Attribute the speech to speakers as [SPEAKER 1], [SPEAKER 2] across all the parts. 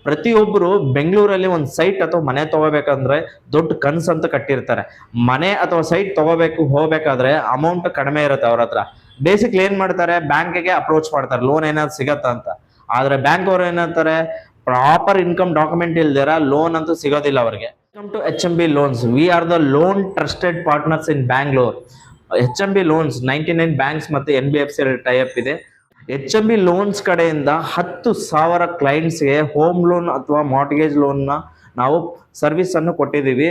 [SPEAKER 1] ಪ್ರತಿಯೊಬ್ಬರು ಬೆಂಗಳೂರಲ್ಲಿ ಒಂದು ಸೈಟ್ ಅಥವಾ ಮನೆ ತಗೋಬೇಕಂದ್ರೆ ದೊಡ್ಡ ಕನ್ಸು ಅಂತ ಕಟ್ಟಿರ್ತಾರೆ. ಮನೆ ಅಥವಾ ಸೈಟ್ ಹೋಗ್ಬೇಕಾದ್ರೆ ಅಮೌಂಟ್ ಕಡಿಮೆ ಇರುತ್ತೆ ಅವ್ರ ಹತ್ರ. ಬೇಸಿಕ್ಲಿ ಏನ್ ಮಾಡ್ತಾರೆ, ಬ್ಯಾಂಕ್ಗೆ ಅಪ್ರೋಚ್ ಮಾಡ್ತಾರೆ ಲೋನ್ ಏನಾದ್ರು ಸಿಗತ್ತಾ ಅಂತ. ಆದ್ರೆ ಬ್ಯಾಂಕ್ ಅವರು ಏನಂತಾರೆ, ಪ್ರಾಪರ್ ಇನ್ಕಮ್ ಡಾಕ್ಯುಮೆಂಟ್ ಇಲ್ದಿರ ಲೋನ್ ಅಂತೂ ಸಿಗೋದಿಲ್ಲ ಅವ್ರಿಗೆ. Welcome to HMB loans. We are the loan trusted partners in Bangalore. HMB loans 99 banks ಮತ್ತೆ NBFC ಟೈಅಪ್ ಇದೆ. HMB ಲೋನ್ಸ್ ಕಡೆಯಿಂದ 10,000 ಕ್ಲೈಂಟ್ಸ್ಗೆ ಹೋಮ್ ಲೋನ್ ಅಥವಾ ಮಾರ್ಟ್ಗೇಜ್ ಲೋನ್ನ ನಾವು ಸರ್ವಿಸ್ ಅನ್ನು ಕೊಟ್ಟಿದ್ದೀವಿ.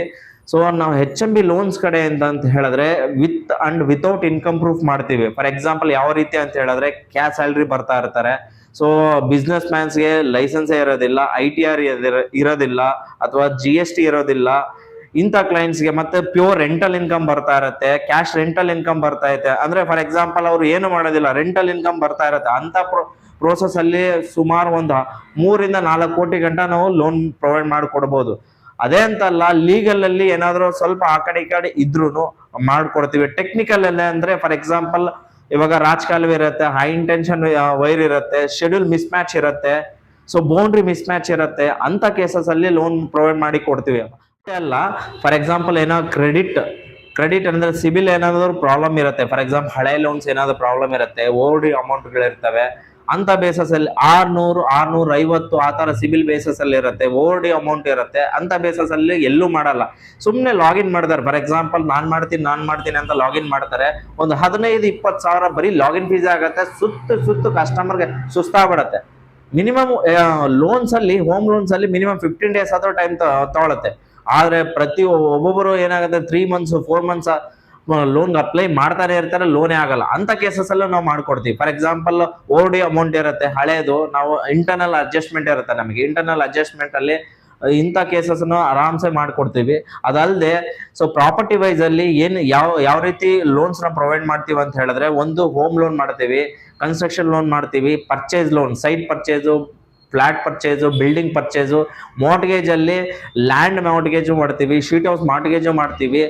[SPEAKER 1] ಸೊ ನಾವು HMB ಲೋನ್ಸ್ ಕಡೆಯಿಂದ ಅಂತ ಹೇಳಿದ್ರೆ with and without income proof ಮಾಡ್ತೀವಿ. ಫಾರ್ ಎಕ್ಸಾಂಪಲ್ ಯಾವ ರೀತಿ ಅಂತ ಹೇಳಿದ್ರೆ, ಕ್ಯಾಶ್ ಸ್ಯಾಲ್ರಿ ಬರ್ತಾ ಇರ್ತಾರೆ, ಸೊ ಬಿಸ್ನೆಸ್ ಮ್ಯಾನ್ಸ್ಗೆ ಲೈಸೆನ್ಸೇ ಇರೋದಿಲ್ಲ, ITR ಇರೋದಿಲ್ಲ, ಅಥವಾ GST ಇರೋದಿಲ್ಲ. ಇಂಥ ಕ್ಲೈಂಟ್ಸ್ಗೆ ಮತ್ತೆ ಪ್ಯೂರ್ ರೆಂಟಲ್ ಇನ್ಕಮ್ ಬರ್ತಾ ಇರುತ್ತೆ, ಕ್ಯಾಶ್ ರೆಂಟಲ್ ಇನ್ಕಮ್ ಬರ್ತಾ ಇದೆ. ಅಂದ್ರೆ ಫಾರ್ ಎಕ್ಸಾಂಪಲ್ ಅವ್ರು ಏನು ಮಾಡೋದಿಲ್ಲ, ರೆಂಟಲ್ ಇನ್ಕಮ್ ಬರ್ತಾ ಇರುತ್ತೆ. ಅಂತ ಪ್ರೋಸೆಸ್ ಅಲ್ಲಿ ಸುಮಾರು ಒಂದು 3 ಇಂದ 4 ಕೋಟಿ ಗಂಟ ನಾವು ಲೋನ್ ಪ್ರೊವೈಡ್ ಮಾಡಿಕೊಡ್ಬೋದು. ಅದೇ ಅಂತಲ್ಲ, ಲೀಗಲ್ ಅಲ್ಲಿ ಏನಾದ್ರು ಸ್ವಲ್ಪ ಆ ಕಡೆ ಈ ಕಡೆ ಇದ್ರೂ ಮಾಡ್ಕೊಡ್ತೀವಿ. ಟೆಕ್ನಿಕಲ್ ಅಲ್ಲೇ ಅಂದ್ರೆ ಫಾರ್ ಎಕ್ಸಾಂಪಲ್ ಇವಾಗ ರಾಜಕಾಲುವೆ ಇರುತ್ತೆ, ಹೈ ಇಂಟೆನ್ಷನ್ ವೈರ್ ಇರುತ್ತೆ, ಶೆಡ್ಯೂಲ್ ಮಿಸ್ ಮ್ಯಾಚ್ ಇರುತ್ತೆ, ಸೊ ಬೌಂಡ್ರಿ ಮಿಸ್ ಮ್ಯಾಚ್ ಇರುತ್ತೆ. ಅಂತ ಕೇಸಸ್ ಅಲ್ಲಿ ಲೋನ್ ಪ್ರೊವೈಡ್ ಮಾಡಿ ಕೊಡ್ತೀವಿ. ಅಲ್ಲ, ಫಾರ್ ಎಕ್ಸಾಂಪಲ್ ಏನೋ ಕ್ರೆಡಿಟ್ ಅಂದ್ರೆ ಸಿಬಿಲ್ ಏನಾದ್ರು ಪ್ರಾಬ್ಲಮ್ ಇರುತ್ತೆ, ಫಾರ್ ಎಕ್ಸಾಂಪಲ್ ಹಳೆ ಲೋನ್ಸ್ ಏನಾದ್ರು ಪ್ರಾಬ್ಲಮ್ ಇರುತ್ತೆ, ಓವರ್ ಅಮೌಂಟ್ಗಳಿರ್ತವೆ. ಅಂತ ಬೇಸಸ್ ಅಲ್ಲಿ 600, 650 ಆ ತರ ಸಿಬಿಲ್ ಬೇಸಸ್ ಅಲ್ಲಿ ಇರುತ್ತೆ, ಓವರ್ ಅಮೌಂಟ್ ಇರುತ್ತೆ. ಅಂತ ಬೇಸಸ್ ಅಲ್ಲಿ ಎಲ್ಲೂ ಮಾಡಲ್ಲ, ಸುಮ್ನೆ ಲಾಗಿನ್ ಮಾಡ್ತಾರೆ. ಫಾರ್ ಎಕ್ಸಾಂಪಲ್ ನಾನ್ ಮಾಡ್ತೀನಿ ಅಂತ ಲಾಗಿನ್ ಮಾಡ್ತಾರೆ. ಒಂದು 15-20 ಸಾವಿರ ಬರೀ ಲಾಗಿನ್ ಫೀಸ್ ಆಗುತ್ತೆ. ಸುತ್ತು ಕಸ್ಟಮರ್ಗೆ ಸುಸ್ತಾಗ್ಬಿಡತ್ತೆ. ಮಿನಿಮಮ್ ಲೋನ್ಸ್ ಅಲ್ಲಿ, ಹೋಮ್ ಲೋನ್ಸ್ ಅಲ್ಲಿ ಮಿನಿಮಮ್ 15 days ಆದ್ರೂ ಟೈಮ್ ತಗೊಳುತ್ತೆ. ಆದ್ರೆ ಒಬ್ಬೊಬ್ಬರು ಏನಾಗುತ್ತೆ, 3 months 4 months ಲೋನ್ ಅಪ್ಲೈ ಮಾಡ್ತಾನೆ ಇರ್ತಾರೆ, ಲೋನೇ ಆಗಲ್ಲ. ಅಂತ ಕೇಸಸ್ ಅಲ್ಲೂ ನಾವು ಮಾಡ್ಕೊಡ್ತೀವಿ. ಫಾರ್ ಎಕ್ಸಾಂಪಲ್ ಓಡಿ ಅಮೌಂಟ್ ಇರುತ್ತೆ ಹಳೇದು, ನಾವು ಇಂಟರ್ನಲ್ ಅಡ್ಜಸ್ಟ್ಮೆಂಟ್ ಇರುತ್ತೆ ನಮಗೆ, ಇಂಟರ್ನಲ್ ಅಡ್ಜಸ್ಟ್ಮೆಂಟ್ ಅಲ್ಲಿ ಇಂಥ ಕೇಸಸ್ ಆರಾಮ್ಸೆ ಮಾಡ್ಕೊಡ್ತೀವಿ. ಅದಲ್ಲದೆ ಸೊ ಪ್ರಾಪರ್ಟಿ ವೈಸ್ ಅಲ್ಲಿ ಯಾವ ರೀತಿ ಲೋನ್ಸ್ ನ ಪ್ರೊವೈಡ್ ಮಾಡ್ತೀವಿ ಅಂತ ಹೇಳಿದ್ರೆ, ಒಂದು ಹೋಮ್ ಲೋನ್ ಮಾಡ್ತೀವಿ, ಕನ್ಸ್ಟ್ರಕ್ಷನ್ ಲೋನ್ ಮಾಡ್ತೀವಿ, purchase loan, site purchase, flat purchase, building purchase, mortgage ಅಲ್ಲಿ ಲ್ಯಾಂಡ್ ಮಾರ್ಟ್ಗೇಜು ಮಾಡ್ತೀವಿ, ಶೀಟ್ ಹೌಸ್ ಮಾರ್ಟ್ಗೇಜು ಮಾಡ್ತೀವಿ.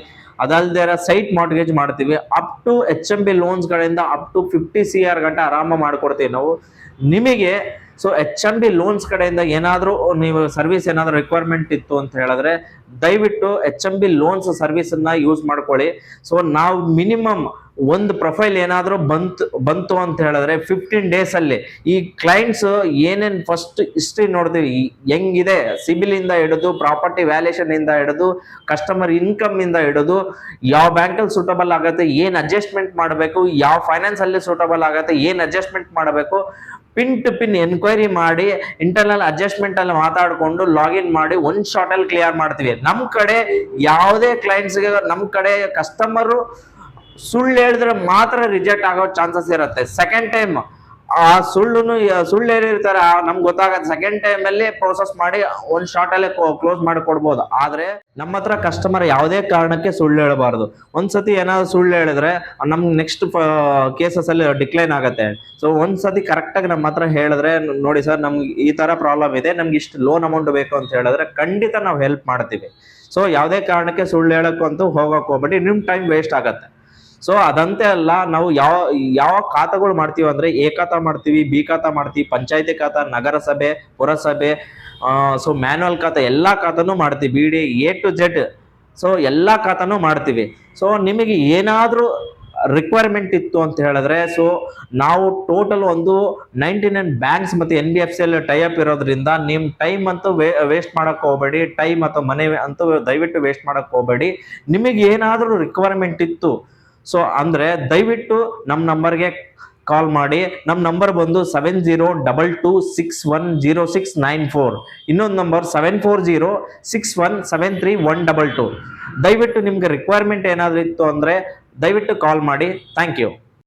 [SPEAKER 1] ಅದಲ್ದೇ ಸೈಟ್ ಮಾರ್ಟ್ಗೇಜ್ ಮಾಡ್ತೀವಿ. ಅಪ್ ಟು HMB ಲೋನ್ಸ್ ಗಳಿಂದ ಅಪ್ ಟು 50 CR ಗಂಟೆ ಆರಾಮ ಮಾಡ್ಕೊಡ್ತೀವಿ ನಾವು ನಿಮಗೆ. ಸೊ HMB ಲೋನ್ಸ್ ಕಡೆಯಿಂದ ಏನಾದರೂ ನೀವು ಸರ್ವಿಸ್ ಏನಾದರೂ ರಿಕ್ವೈರ್ಮೆಂಟ್ ಇತ್ತು ಅಂತ ಹೇಳಿದ್ರೆ, ದಯವಿಟ್ಟು HMB ಲೋನ್ಸ್ ಸರ್ವಿಸ್ ಅನ್ನ ಯೂಸ್ ಮಾಡ್ಕೊಳ್ಳಿ. ಸೊ ನಾವು ಮಿನಿಮಮ್ ಒಂದು ಪ್ರೊಫೈಲ್ ಏನಾದರೂ ಬಂತು ಅಂತ ಹೇಳಿದ್ರೆ 15 days ಅಲ್ಲಿ ಈ ಕ್ಲೈಂಟ್ಸ್ ಏನೇನ್ ಫಸ್ಟ್ ಹಿಸ್ಟ್ರಿ ನೋಡ್ತೀವಿ, ಹೆಂಗಿದೆ ಸಿಬಿಲ್ ಇಂದ ಹಿಡಿದು, ಪ್ರಾಪರ್ಟಿ ವ್ಯಾಲ್ಯೂಯೇಷನ್ ಇಂದ ಹಿಡಿದು, ಕಸ್ಟಮರ್ ಇನ್ಕಮ್ ಇಂದ ಹಿಡಿದು, ಯಾವ ಬ್ಯಾಂಕ್ ಅಲ್ಲಿ ಸೂಟಬಲ್ ಆಗುತ್ತೆ, ಏನ್ ಅಡ್ಜಸ್ಟ್ಮೆಂಟ್ ಮಾಡಬೇಕು, ಯಾವ ಫೈನಾನ್ಸ್ ಅಲ್ಲಿ ಸೂಟಬಲ್ ಆಗುತ್ತೆ, ಏನ್ ಅಡ್ಜಸ್ಟ್ಮೆಂಟ್ ಮಾಡಬೇಕು, ಪಿನ್ ಟು ಪಿನ್ ಎನ್ಕ್ವೈರಿ ಮಾಡಿ, ಇಂಟರ್ನಲ್ ಅಡ್ಜಸ್ಟ್ಮೆಂಟ್ ಅಲ್ಲಿ ಮಾತಾಡ್ಕೊಂಡು ಲಾಗಿನ್ ಮಾಡಿ ಒಂದ್ ಶಾರ್ಟ್ ಅಲ್ಲಿ ಕ್ಲಿಯರ್ ಮಾಡ್ತೀವಿ. ನಮ್ ಕಡೆ ಯಾವುದೇ ಕ್ಲೈಂಟ್ಸ್ಗೆ ನಮ್ ಕಡೆ ಕಸ್ಟಮರ್ ಸುಳ್ಳು ಹೇಳಿದ್ರೆ ಮಾತ್ರ ರಿಜೆಕ್ಟ್ ಆಗೋ ಚಾನ್ಸಸ್ ಇರುತ್ತೆ. ಸೆಕೆಂಡ್ ಟೈಮ್ ಆ ಸುಳ್ಳು ಹೇಳಿರ್ತಾರೆ, ನಮ್ಗೆ ಗೊತ್ತಾಗತ್ತೆ. ಸೆಕೆಂಡ್ ಟೈಮ್ ಅಲ್ಲಿ ಪ್ರೋಸೆಸ್ ಮಾಡಿ ಒಂದ್ ಶಾರ್ಟ್ ಅಲ್ಲೇ ಕ್ಲೋಸ್ ಮಾಡಿ ಕೊಡ್ಬೋದು. ಆದ್ರೆ ನಮ್ಮ ಹತ್ರ ಕಸ್ಟಮರ್ ಯಾವುದೇ ಕಾರಣಕ್ಕೆ ಸುಳ್ಳು ಹೇಳಬಾರ್ದು. ಒಂದ್ಸತಿ ಏನಾದ್ರು ಸುಳ್ಳು ಹೇಳಿದ್ರೆ ನಮ್ಗೆ ನೆಕ್ಸ್ಟ್ ಕೇಸಸ್ ಅಲ್ಲಿ ಡಿಕ್ಲೈನ್ ಆಗತ್ತೆ. ಸೊ ಒಂದ್ಸತಿ ಕರೆಕ್ಟ್ ಆಗಿ ನಮ್ಮ ಹತ್ರ ಹೇಳಿದ್ರೆ, ನೋಡಿ ಸರ್ ನಮ್ಗೆ ಈ ತರ ಪ್ರಾಬ್ಲಮ್ ಇದೆ, ನಮ್ಗೆ ಇಷ್ಟು ಲೋನ್ ಅಮೌಂಟ್ ಬೇಕು ಅಂತ ಹೇಳಿದ್ರೆ ಖಂಡಿತ ನಾವು ಹೆಲ್ಪ್ ಮಾಡ್ತೀವಿ. ಸೊ ಯಾವುದೇ ಕಾರಣಕ್ಕೆ ಸುಳ್ಳು ಹೇಳಕ್ಕಂತೂ ಹೋಗಕ್ ಹೋಗ್ಬೇಡಿ, ನಿಮ್ ಟೈಮ್ ವೇಸ್ಟ್ ಆಗತ್ತೆ. ಸೊ ಅದಂತೆ ಅಲ್ಲ, ನಾವು ಯಾವ ಖಾತಾಗಳು ಮಾಡ್ತೀವಿ ಅಂದ್ರೆ, ಎ ಖಾತಾ ಮಾಡ್ತೀವಿ, ಬಿ ಖಾತಾ ಮಾಡ್ತೀವಿ, ಪಂಚಾಯತಿ ಖಾತಾ, ನಗರಸಭೆ, ಪುರಸಭೆ, ಸೊ ಮ್ಯಾನುವಲ್ ಖಾತಾ, ಎಲ್ಲಾ ಖಾತಾನು ಮಾಡ್ತೀವಿ, BD A to Z. So ಎಲ್ಲಾ ಖಾತಾನು ಮಾಡ್ತೀವಿ. ಸೊ ನಿಮಗೆ ಏನಾದ್ರೂ ರಿಕ್ವೈರ್ಮೆಂಟ್ ಇತ್ತು ಅಂತ ಹೇಳಿದ್ರೆ, ಸೊ ನಾವು ಟೋಟಲ್ ಒಂದು 99 ಬ್ಯಾಂಕ್ಸ್ ಮತ್ತೆ NBFC ಅಲ್ಲಿ ಟೈಅಪ್ ಇರೋದ್ರಿಂದ ನಿಮ್ ಟೈಮ್ ಅಂತೂ ವೇಸ್ಟ್ ಮಾಡಕ್ ಹೋಗ್ಬೇಡಿ, ಟೈಮ್ ಅಥವಾ ಮನೆ ಅಂತೂ ದಯವಿಟ್ಟು ವೇಸ್ಟ್ ಮಾಡಕ್ ಹೋಗ್ಬೇಡಿ. ನಿಮಗೆ ಏನಾದ್ರೂ ರಿಕ್ವೈರ್ಮೆಂಟ್ ಇತ್ತು ಸೊ ಅಂದ್ರೆ ದಯವಿಟ್ಟು ನಮ್ಮ ನಂಬರ್ಗೆ ಕಾಲ್ ಮಾಡಿ. ನಮ್ಮ ನಂಬರ್ ಬಂದು 7022610694. ಇನ್ನೊಂದು ನಂಬರ್ 7406173122. ದಯವಿಟ್ಟು ನಿಮ್ಗೆ ರಿಕ್ವೈರ್ಮೆಂಟ್ ಏನಾದ್ರು ಇತ್ತು ಅಂದ್ರೆ ದಯವಿಟ್ಟು ಕಾಲ್ ಮಾಡಿ. Thank you.